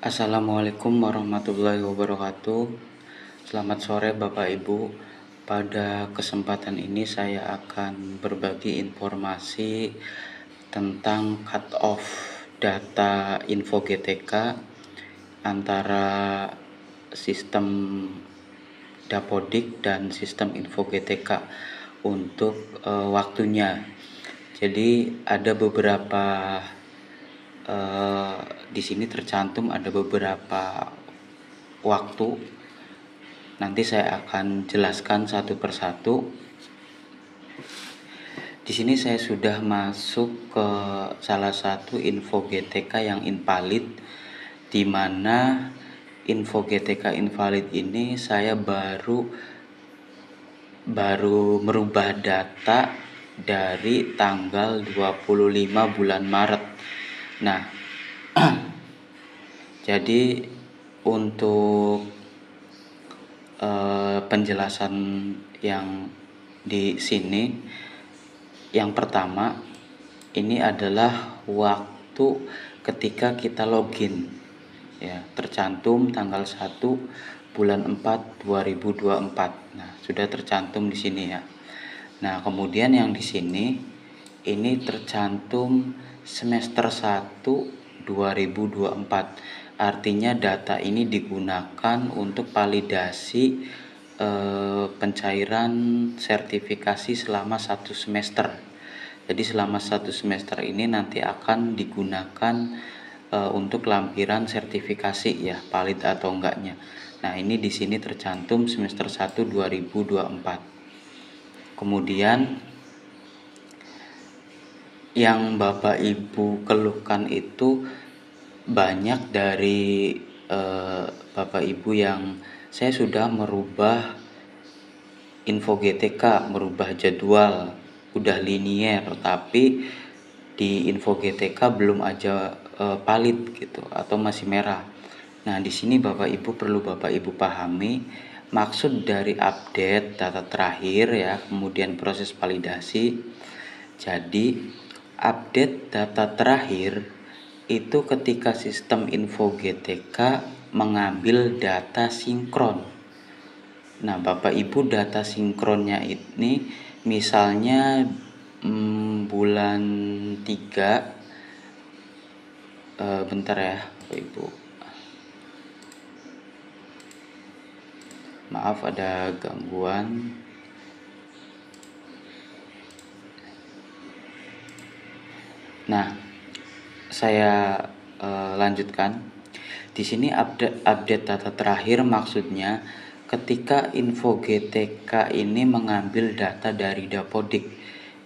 Assalamualaikum warahmatullahi wabarakatuh. Selamat sore Bapak Ibu. Pada kesempatan ini saya akan berbagi informasi tentang cut off data info GTK antara sistem Dapodik dan sistem info GTK untuk waktunya. Jadi ada beberapa di sini tercantum ada beberapa waktu. Nanti saya akan jelaskan satu persatu. Di sini saya sudah masuk ke salah satu info GTK yang invalid, di mana info GTK invalid ini saya baru merubah data dari tanggal 25 bulan Maret. Nah, jadi untuk penjelasan yang di sini, yang pertama ini adalah waktu ketika kita login, ya, tercantum tanggal 1 bulan 4 2024. Nah, sudah tercantum di sini ya. Nah, kemudian yang di sini ini tercantum semester 1 2024. Artinya data ini digunakan untuk validasi pencairan sertifikasi selama 1 semester. Jadi selama 1 semester ini nanti akan digunakan untuk lampiran sertifikasi, ya, valid atau enggaknya. Nah, ini di sini tercantum semester 1 2024. Kemudian yang Bapak Ibu keluhkan itu banyak dari Bapak Ibu yang saya sudah merubah info GTK, merubah jadwal, udah linier, tapi di info GTK belum aja valid gitu atau masih merah. Nah, di sini Bapak Ibu perlu Bapak Ibu pahami maksud dari update data terakhir, ya, kemudian proses validasi. Jadi update data terakhir itu ketika sistem info GTK mengambil data sinkron. Nah, Bapak Ibu, data sinkronnya ini misalnya bulan 3, bentar ya Bapak Ibu, maaf ada gangguan. Nah, saya lanjutkan. Di sini update data terakhir maksudnya ketika info GTK ini mengambil data dari Dapodik,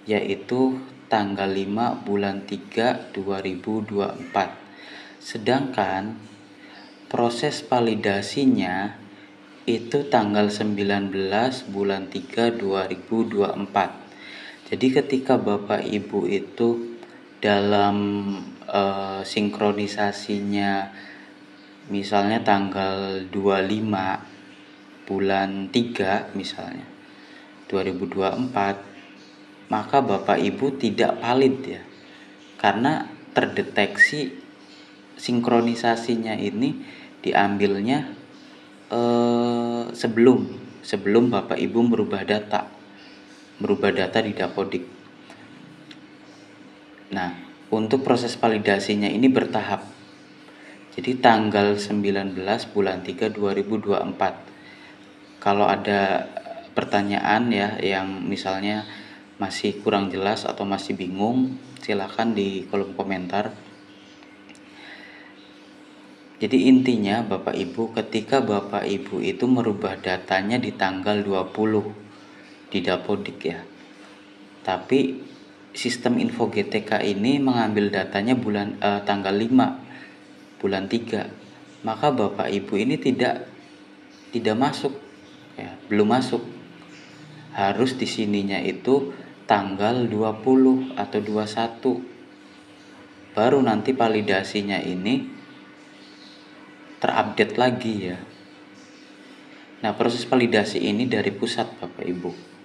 yaitu tanggal 5 bulan 3 2024. Sedangkan proses validasinya itu tanggal 19 bulan 3 2024. Jadi ketika Bapak Ibu itu dalam sinkronisasinya misalnya tanggal 25 bulan 3 misalnya 2024, maka Bapak Ibu tidak valid, ya, karena terdeteksi sinkronisasinya ini diambilnya sebelum Bapak Ibu merubah data di Dapodik. Nah, untuk proses validasinya ini bertahap. Jadi tanggal 19 bulan 3 2024. Kalau ada pertanyaan, ya, yang misalnya masih kurang jelas atau masih bingung, silakan di kolom komentar. Jadi intinya Bapak Ibu, ketika Bapak Ibu itu merubah datanya di tanggal 20 di Dapodik, ya, tapi sistem info GTK ini mengambil datanya tanggal 5 bulan 3, maka Bapak Ibu ini tidak masuk, ya, belum masuk. Harus di sininya itu tanggal 20 atau 21, baru nanti validasinya ini terupdate lagi, ya. Nah, proses validasi ini dari pusat Bapak Ibu,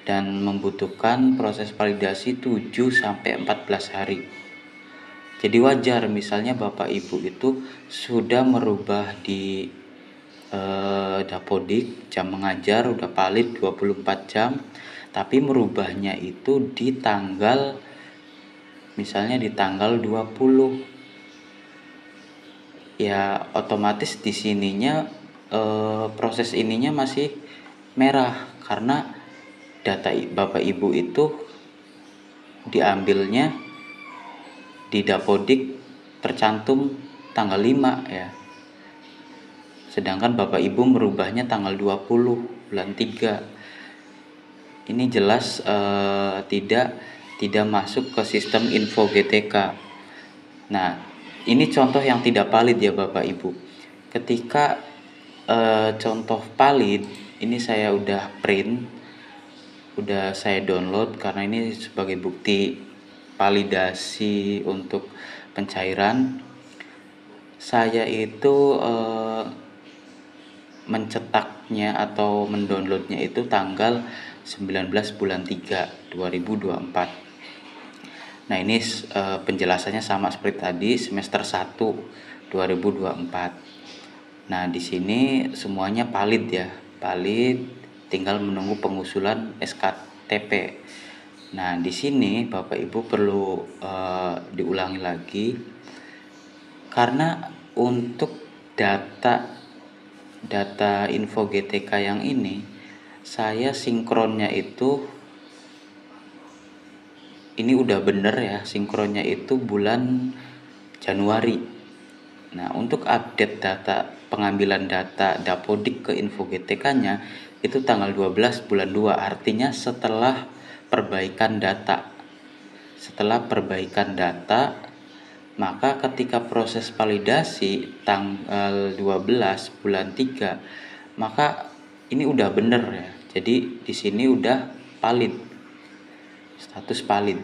dan membutuhkan proses validasi 7 sampai 14 hari. Jadi wajar misalnya Bapak Ibu itu sudah merubah di Dapodik jam mengajar udah valid 24 jam, tapi merubahnya itu di tanggal, misalnya di tanggal 20, ya otomatis di sininya proses ininya masih merah karena data Bapak Ibu itu diambilnya di Dapodik tercantum tanggal 5 ya. Sedangkan Bapak Ibu merubahnya tanggal 20 bulan 3. Ini jelas tidak masuk ke sistem info GTK. Nah, ini contoh yang tidak valid ya Bapak Ibu. Ketika contoh valid, ini saya udah print, udah saya download karena ini sebagai bukti validasi untuk pencairan. Saya itu mencetaknya atau mendownloadnya itu tanggal 19 bulan 3 2024. Nah, ini penjelasannya sama seperti tadi, semester 1 2024. Nah, di sini semuanya valid ya. Valid, tinggal menunggu pengusulan SKTP. Nah, di sini Bapak Ibu perlu diulangi lagi karena untuk data info GTK yang ini saya sinkronnya itu ini udah bener ya, sinkronnya itu bulan Januari. Nah, untuk update data pengambilan data Dapodik ke info GTK-nya itu tanggal 12 bulan 2, artinya setelah perbaikan data. Setelah perbaikan data, maka ketika proses validasi tanggal 12 bulan 3, maka ini udah bener ya. Jadi di sini udah valid. Status valid.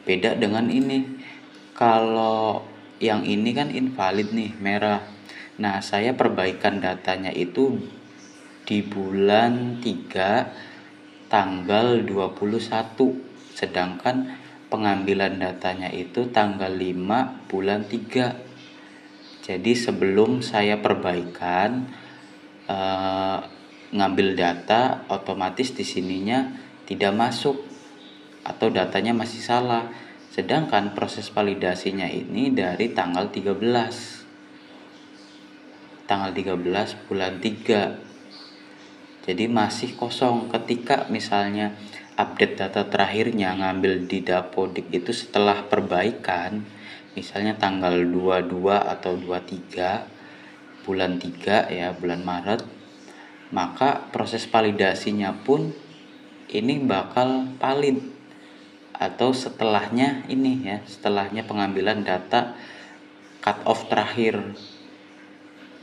Beda dengan ini. Kalau yang ini kan invalid nih, merah. Nah, saya perbaikan datanya itu di bulan 3 tanggal 21, sedangkan pengambilan datanya itu tanggal 5 bulan 3. Jadi sebelum saya perbaikan ngambil data, otomatis di sininya tidak masuk atau datanya masih salah. Sedangkan proses validasinya ini dari tanggal 13. Tanggal 13 bulan 3. Jadi masih kosong. Ketika misalnya update data terakhirnya ngambil di Dapodik itu setelah perbaikan, misalnya tanggal 22 atau 23 bulan 3 ya, bulan Maret, maka proses validasinya pun ini bakal valid atau setelahnya ini ya, setelahnya pengambilan data cut off terakhir.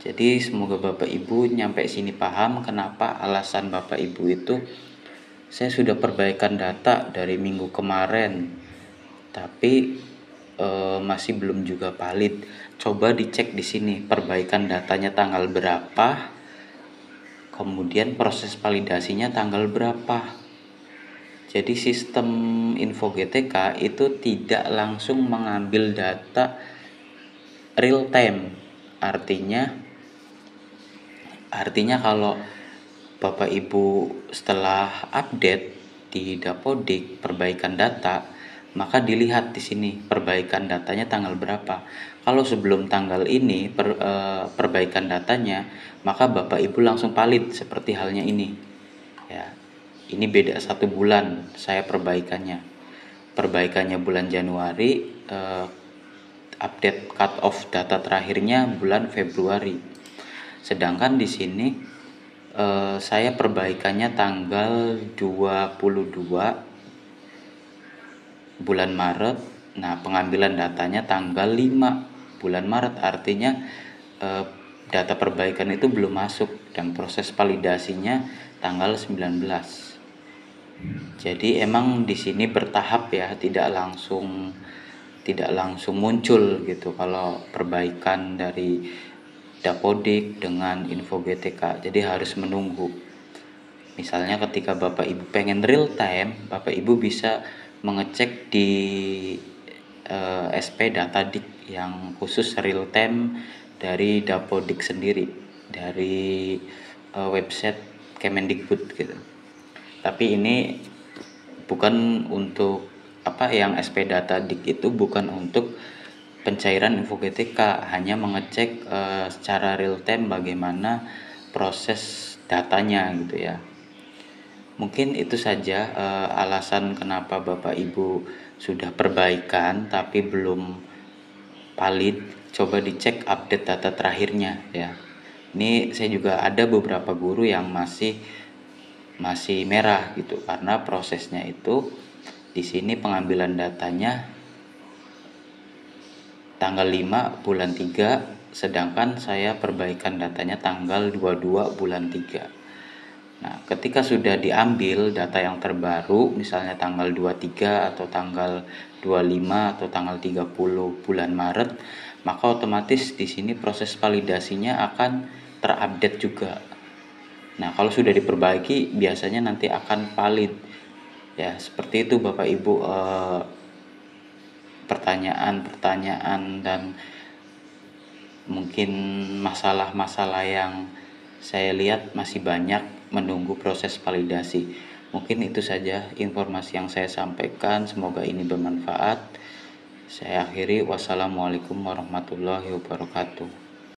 Jadi semoga Bapak Ibu nyampe sini paham kenapa alasan Bapak Ibu itu saya sudah perbaikan data dari minggu kemarin tapi masih belum juga valid. Coba dicek di sini perbaikan datanya tanggal berapa, kemudian proses validasinya tanggal berapa. Jadi sistem info GTK itu tidak langsung mengambil data real time. Artinya kalau Bapak Ibu setelah update di Dapodik perbaikan data, maka dilihat di sini perbaikan datanya tanggal berapa. Kalau sebelum tanggal ini perbaikan datanya, maka Bapak Ibu langsung valid seperti halnya ini. Ya, ini beda 1 bulan saya perbaikannya. Perbaikannya bulan Januari, update cut off data terakhirnya bulan Februari. Sedangkan di sini saya perbaikannya tanggal 22 bulan Maret. Nah, pengambilan datanya tanggal 5 bulan Maret, artinya data perbaikan itu belum masuk dan proses validasinya tanggal 19. Jadi emang di sini bertahap ya, tidak langsung muncul gitu kalau perbaikan dari Dapodik dengan info GTK. Jadi harus menunggu. Misalnya ketika Bapak Ibu pengen real time, Bapak Ibu bisa mengecek di SP Datadik yang khusus real time dari Dapodik sendiri, dari website Kemendikbud gitu. Tapi ini bukan untuk yang SP Datadik itu bukan untuk pencairan info GTK, hanya mengecek secara real time bagaimana proses datanya gitu ya. Mungkin itu saja alasan kenapa Bapak Ibu sudah perbaikan tapi belum valid. Coba dicek update data terakhirnya ya. Ini saya juga ada beberapa guru yang masih merah gitu karena prosesnya itu di sini pengambilan datanya tanggal 5 bulan 3, sedangkan saya perbaikan datanya tanggal 22 bulan 3. Nah, ketika sudah diambil data yang terbaru, misalnya tanggal 23 atau tanggal 25 atau tanggal 30 bulan Maret, maka otomatis di sini proses validasinya akan terupdate juga. Nah, kalau sudah diperbaiki, biasanya nanti akan valid. Ya, seperti itu Bapak Ibu, pertanyaan-pertanyaan dan mungkin masalah-masalah yang saya lihat masih banyak menunggu proses validasi. Mungkin itu saja informasi yang saya sampaikan, semoga ini bermanfaat. Saya akhiri, wassalamualaikum warahmatullahi wabarakatuh.